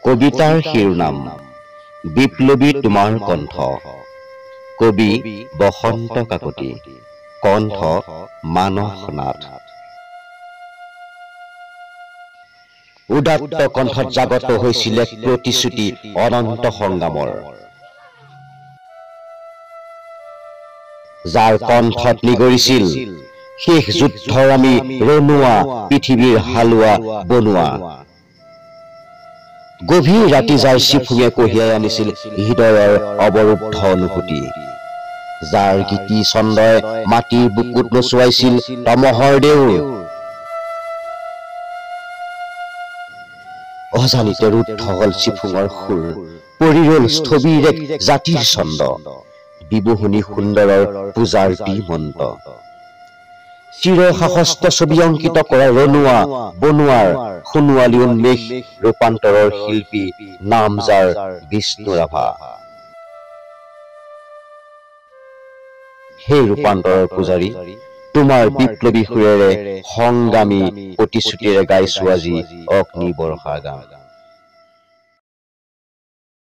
কবিতাৰ শিৰোনাম বিপ্লৱী তোমাৰ কণ্ঠ। কবি বসন্ত কাকতি, কণ্ঠ মানস নাথ। উদাত্ত কণ্ঠত জাগত হৈছিলে প্ৰতিশ্ৰুতি অনন্ত সংগ্ৰামৰ, যাৰ কণ্ঠত নিগৰিছিল শেষ যুদ্ধৰ আমি ৰণুৱা পৃথিৱীৰ হালোৱা বনোৱা। গভীৰ ৰাতি যাৰ চিফুঙে কঢ়িয়াই আনিছিল হৃদয়ৰ অৱৰুদ্ধ অনুভূতি, যাৰ গীতি ছন্দই মাটিৰ বুকুত নচুৱাইছিল তমহৰ দেউৰ। অজানিতে ৰুদ্ধ হল চিফুঙৰ সুৰ, পৰি ৰল স্থবিৰ এক জাতিৰ ছন্দ, বিবুহনী সুন্দৰৰ পূজাৰ মন্ত। চিৰসাহস্ত ছবি অংকিত কৰা ৰণুৱা বনোৱাৰ সোণোৱালী উন্মেষ, ৰূপান্তৰৰ শিল্পী নাম যাৰ বিষ্ণু ৰাভা। সেই ৰূপান্তৰৰ পূজাৰী তোমাৰ বিপ্লৱী সুৰেৰে সংগ্ৰামী প্ৰতিশ্ৰুতিৰে গাইছো আজি অগ্নি বৰ্ষা গান।